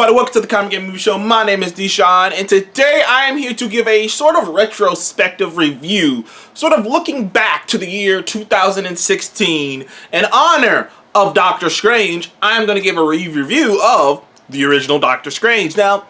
everybody, welcome to the Comic Game Movie Show. My name is Deshaun, and today I am here to give a sort of retrospective review, sort of looking back to the year 2016. In honor of Doctor Strange, I'm going to give a review of the original Doctor Strange. Now,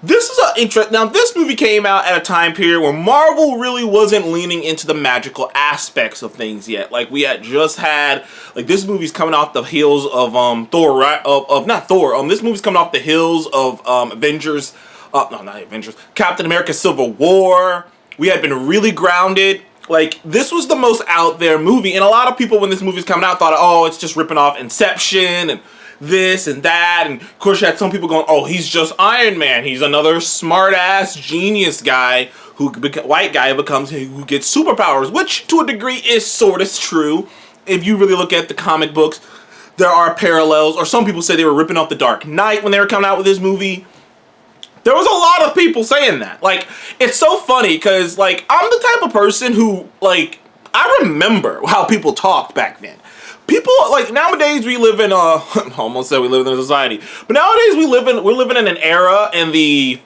this movie came out at a time period where Marvel really wasn't leaning into the magical aspects of things yet. Like, we had just had, like, this movie's coming off the heels of Thor, right? Not Thor. This movie's coming off the heels of Avengers. No, not Avengers. Captain America: Civil War. We had been really grounded. Like, this was the most out there movie, and a lot of people when this movie's coming out thought, oh, it's just ripping off Inception and this and that, and of course you had some people going, oh, he's just Iron Man, he's another smart-ass genius guy who gets superpowers, which to a degree is sort of true. If you really look at the comic books, there are parallels, or some people say they were ripping off the Dark Knight when they were coming out with this movie. There was a lot of people saying that. Like, it's so funny because, like, I'm the type of person who, like, I remember how people talked back then. People, like, nowadays we live in a, I almost said we live in a society, but nowadays we're living in an era in the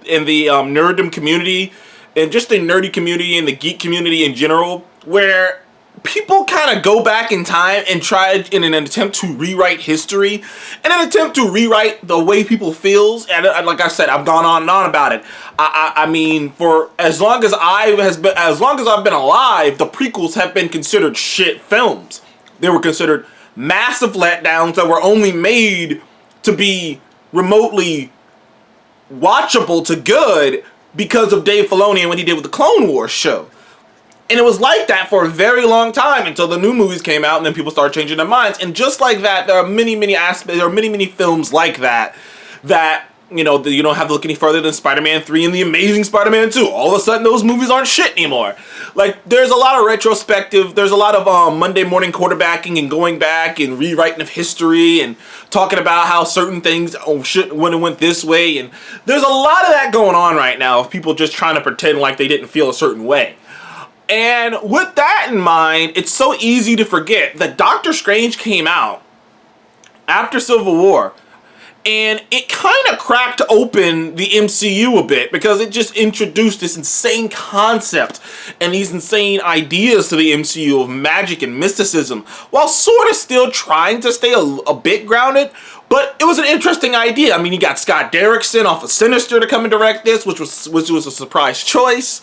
nerddom community, and just the nerdy community and the geek community in general, where people kind of go back in time and try in an attempt to rewrite history, in an attempt to rewrite the way people feels. And like I said, I've gone on and on about it. I mean, for as long as I've been alive, the prequels have been considered shit films. They were considered massive letdowns that were only made to be remotely watchable to good because of Dave Filoni and what he did with the Clone Wars show. And it was like that for a very long time until the new movies came out and then people started changing their minds. And just like that, there are many films like that, you know, you don't have to look any further than Spider-Man 3 and The Amazing Spider-Man 2. All of a sudden, those movies aren't shit anymore. Like, there's a lot of retrospective, there's a lot of Monday morning quarterbacking and going back and rewriting of history and talking about how certain things, when it went this way. And there's a lot of that going on right now of people just trying to pretend like they didn't feel a certain way. And with that in mind, it's so easy to forget that Doctor Strange came out after Civil War. And it kind of cracked open the MCU a bit because it just introduced this insane concept and these insane ideas to the MCU of magic and mysticism while sort of still trying to stay a bit grounded. But it was an interesting idea. I mean, you got Scott Derrickson off of Sinister to come and direct this, which was a surprise choice.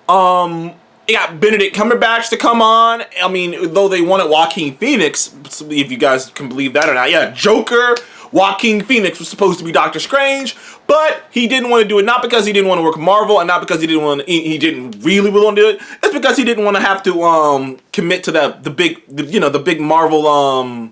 You got Benedict Cumberbatch to come on. I mean, though they wanted Joaquin Phoenix, if you guys can believe that or not. Yeah, Joker. Joaquin Phoenix was supposed to be Doctor Strange, but he didn't want to do it, not because he didn't want to work with Marvel, and not because he didn't really want to do it. It's because he didn't want to have to commit to the big Marvel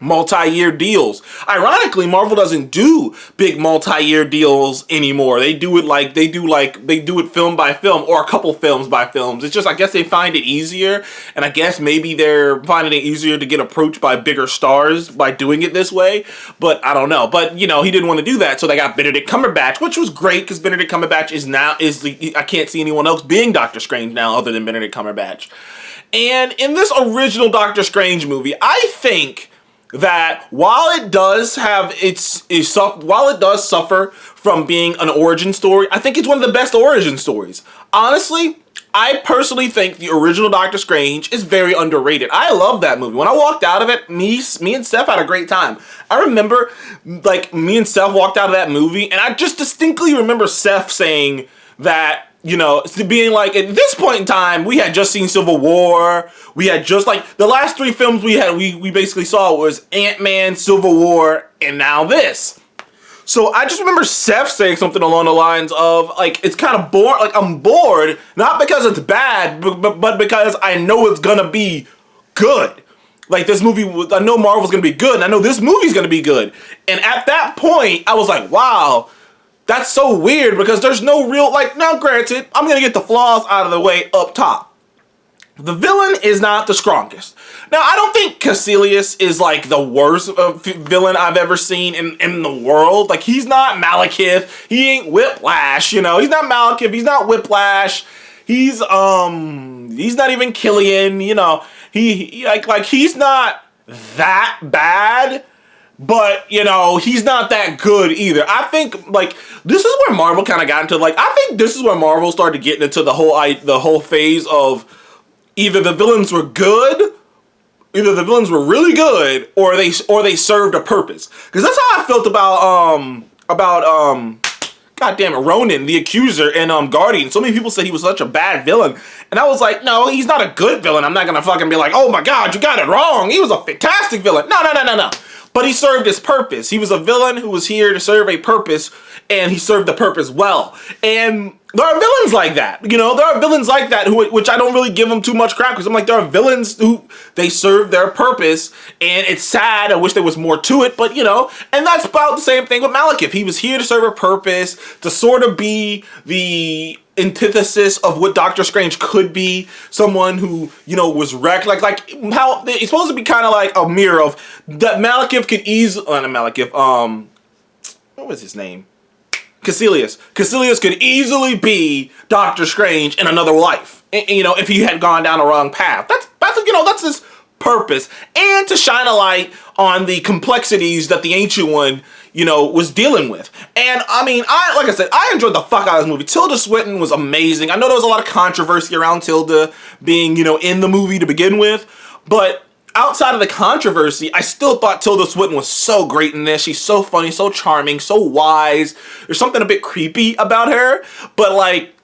multi-year deals. Ironically, Marvel doesn't do big multi-year deals anymore. They do it film by film or a couple films by films. It's just, I guess they find it easier, and I guess maybe they're finding it easier to get approached by bigger stars by doing it this way, but I don't know. But, you know, he didn't want to do that, so they got Benedict Cumberbatch, which was great because Benedict Cumberbatch I can't see anyone else being Doctor Strange now other than Benedict Cumberbatch. And in this original Doctor Strange movie, I think that while it does suffer from being an origin story, I think it's one of the best origin stories. Honestly, I personally think the original Doctor Strange is very underrated. I love that movie. When I walked out of it, me and Steph had a great time. I remember, like, me and Steph walked out of that movie, and I just distinctly remember Steph saying that, you know, being like, at this point in time, we had just seen Civil War. We had just, like, the last three films we basically saw was Ant-Man, Civil War, and now this. So I just remember Seth saying something along the lines of, like, it's kind of bored. Like, I'm bored, not because it's bad, but because I know it's gonna be good. Like, this movie, I know Marvel's gonna be good, and I know this movie's gonna be good. And at that point, I was like, wow, that's so weird because there's no real, like, now granted, I'm going to get the flaws out of the way up top. The villain is not the strongest. Now, I don't think Caecilius is, like, the worst villain I've ever seen in the world. Like, he's not Malekith. He ain't Whiplash, you know. He's not Malekith. He's not Whiplash. He's not even Killian, you know. He's not that bad. but you know, he's not that good either. I think like this is where Marvel kind of got into like I think this is where Marvel started getting into the whole phase of either the villains were good, either the villains were really good, or they served a purpose. Because that's how I felt about God damn it, Ronan, the Accuser, and Guardian. So many people said he was such a bad villain, and I was like, no, he's not a good villain. I'm not gonna fucking be like, oh my god, you got it wrong. He was a fantastic villain. No. But he served his purpose. He was a villain who was here to serve a purpose, and he served the purpose well. And there are villains like that. You know, there are villains like that which I don't really give them too much crap because I'm like, there are villains who they serve their purpose, and it's sad. I wish there was more to it, but you know, and that's about the same thing with Malekith. He was here to serve a purpose, to sort of be the antithesis of what Doctor Strange could be, someone who, you know, was wrecked, like how it's supposed to be kind of like a mirror of that Malekith could easily, not Malekith, what was his name? Caecilius. Caecilius could easily be Doctor Strange in another life, you know, if he had gone down a wrong path. That's you know, that's his purpose, and to shine a light on the complexities that the Ancient One, you know, was dealing with. And I mean, like I said, I enjoyed the fuck out of this movie. Tilda Swinton was amazing. I know there was a lot of controversy around Tilda being, you know, in the movie to begin with, but outside of the controversy, I still thought Tilda Swinton was so great in this. She's so funny, so charming, so wise. There's something a bit creepy about her, but like,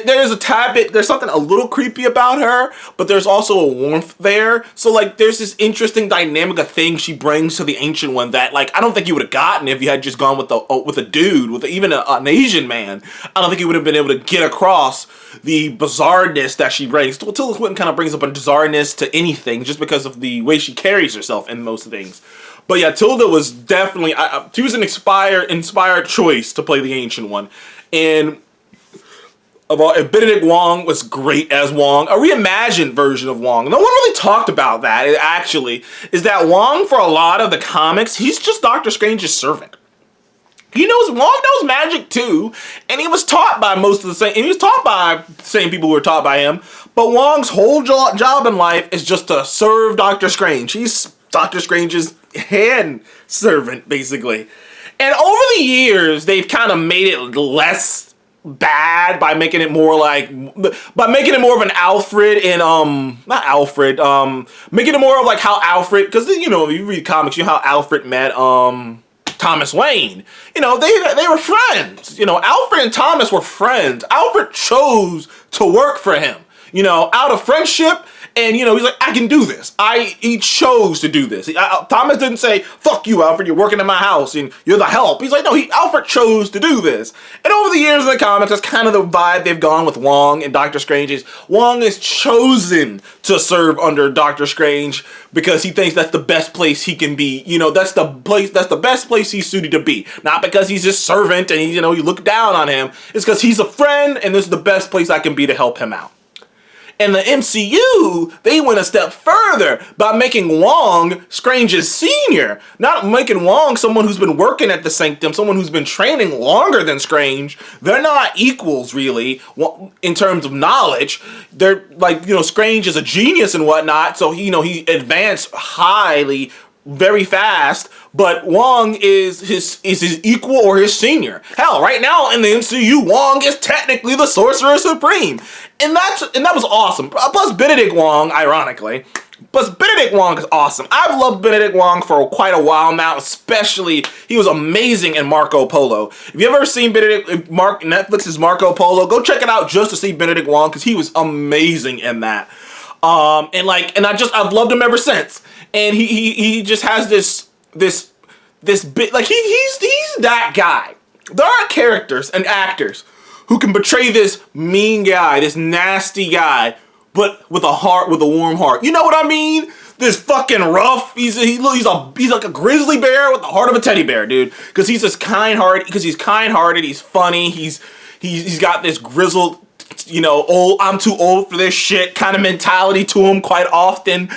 there's a tad bit, there's something a little creepy about her, but there's also a warmth there. So like, there's this interesting dynamic of thing she brings to the Ancient One that like, I don't think you would have gotten if you had just gone with a dude, with even an Asian man. I don't think you would have been able to get across the bizarreness that she brings. Tilda Swinton kind of brings up a bizarreness to anything just because of the way she carries herself in most things. But yeah, Tilda was definitely, she was an inspired choice to play the Ancient One. And Benedict Wong was great as Wong, a reimagined version of Wong. No one really talked about that, actually, is that Wong, for a lot of the comics, he's just Doctor Strange's servant. Wong knows magic too, and he was taught by the same people who were taught by him, but Wong's whole job in life is just to serve Doctor Strange. He's Doctor Strange's hand servant, basically. And over the years, they've kind of made it less bad by making it more of an Alfred and making it more of like how Alfred, because you know, if you read comics, you know how Alfred met Thomas Wayne. You know, they were friends. You know, Alfred and Thomas were friends. Alfred chose to work for him, you know, out of friendship. And, you know, he's like, I can do this. He chose to do this. Thomas didn't say, fuck you, Alfred, you're working in my house and you're the help. He's like, no, Alfred chose to do this. And over the years in the comics, that's kind of the vibe they've gone with Wong and Doctor Strange is Wong is chosen to serve under Doctor Strange because he thinks that's the best place he can be. You know, that's the best place he's suited to be. Not because he's his servant and, you look down on him. It's because he's a friend and this is the best place I can be to help him out. In the MCU, they went a step further by making Wong Strange's senior. Not making Wong someone who's been working at the Sanctum, someone who's been training longer than Strange. They're not equals, really, in terms of knowledge. They're like, Strange is a genius and whatnot, so he advanced highly, very fast, but Wong is his equal or his senior. Hell, right now in the MCU, Wong is technically the Sorcerer Supreme. And that was awesome. Plus Benedict Wong, ironically. Plus Benedict Wong is awesome. I've loved Benedict Wong for quite a while now, especially he was amazing in Marco Polo. If you've ever seen Netflix's Marco Polo, go check it out just to see Benedict Wong because he was amazing in that. I've loved him ever since. And he just has this bit, like he's that guy. There are characters and actors who can portray this mean guy, this nasty guy, but with a warm heart. You know what I mean? This fucking rough. He's like a grizzly bear with the heart of a teddy bear, dude. Because he's kind-hearted. He's funny. He's got this grizzled you know, old, I'm too old for this shit kind of mentality to him quite often.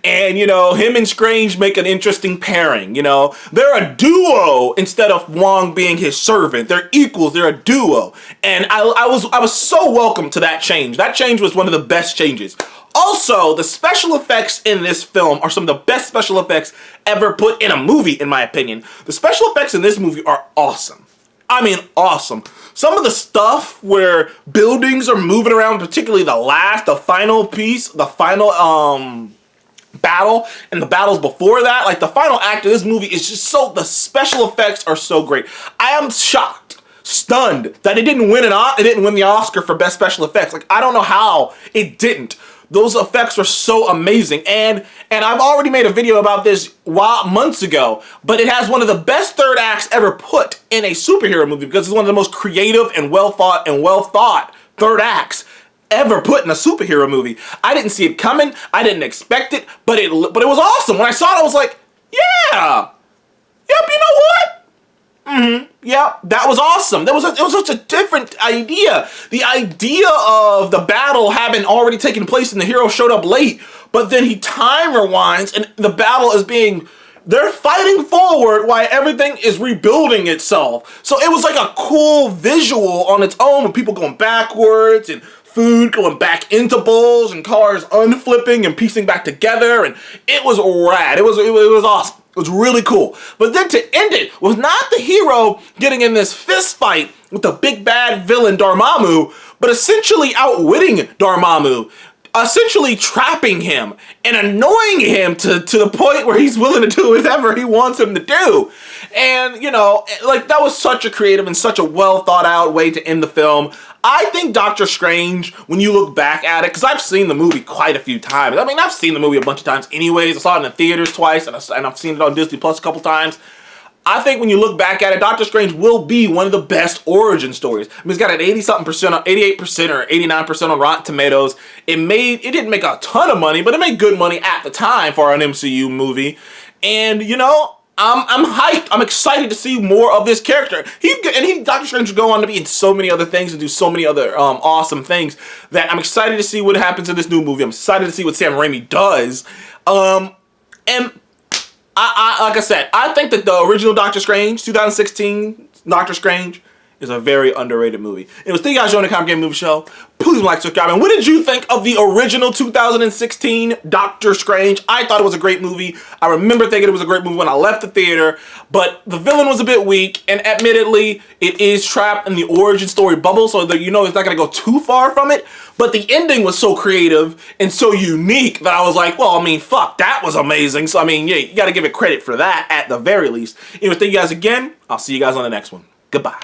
And, you know, him and Strange make an interesting pairing, you know. They're a duo instead of Wong being his servant. They're equals, they're a duo. And I was so welcome to that change. That change was one of the best changes. Also, the special effects in this film are some of the best special effects ever put in a movie, in my opinion. The special effects in this movie are awesome. I mean, awesome. Some of the stuff where buildings are moving around, particularly the final piece, the final battle, and the battles before that, like the final act of this movie is just so, the special effects are so great. I am shocked, stunned that it didn't win the Oscar for best special effects. Like, I don't know how it didn't. Those effects were so amazing, and I've already made a video about this months ago, but it has one of the best third acts ever put in a superhero movie because it's one of the most creative and well thought third acts ever put in a superhero movie. I didn't see it coming, I didn't expect it, but it was awesome. When I saw it, I was like, yeah, yep, you know what? Yeah, that was awesome. It was such a different idea. The idea of the battle having already taken place and the hero showed up late, but then he time rewinds and the battle is they're fighting forward while everything is rebuilding itself. So it was like a cool visual on its own with people going backwards and food going back into bowls and cars unflipping and piecing back together, and it was rad. It was awesome. It was really cool. But then to end it was not the hero getting in this fist fight with the big bad villain Dormammu, but essentially outwitting Dormammu, essentially trapping him and annoying him to the point where he's willing to do whatever he wants him to do. And, you know, like, that was such a creative and such a well thought out way to end the film. I think Doctor Strange, when you look back at it, because I've seen the movie quite a few times. I mean, I've seen the movie a bunch of times anyways. I saw it in the theaters twice, and I've seen it on Disney Plus a couple times. I think when you look back at it, Doctor Strange will be one of the best origin stories. I mean, it's got an 80-something%, 88% or 89% on Rotten Tomatoes. It didn't make a ton of money, but it made good money at the time for an MCU movie. And, you know, I'm hyped. I'm excited to see more of this character. Doctor Strange will go on to be in so many other things and do so many other awesome things that I'm excited to see what happens in this new movie. I'm excited to see what Sam Raimi does. And I like I said, I think that the original Doctor Strange, 2016 Doctor Strange, is a very underrated movie. It was Thank You guys joining the Comic Game Movie Show. Please like, subscribe, and what did you think of the original 2016 Doctor Strange? I thought it was a great movie. I remember thinking it was a great movie when I left the theater, but the villain was a bit weak, and admittedly, it is trapped in the origin story bubble, so that you know it's not gonna go too far from it, but the ending was so creative and so unique that I was like, well, I mean, fuck, that was amazing. So, I mean, yeah, you gotta give it credit for that at the very least. Anyway, thank you guys again. I'll see you guys on the next one. Goodbye.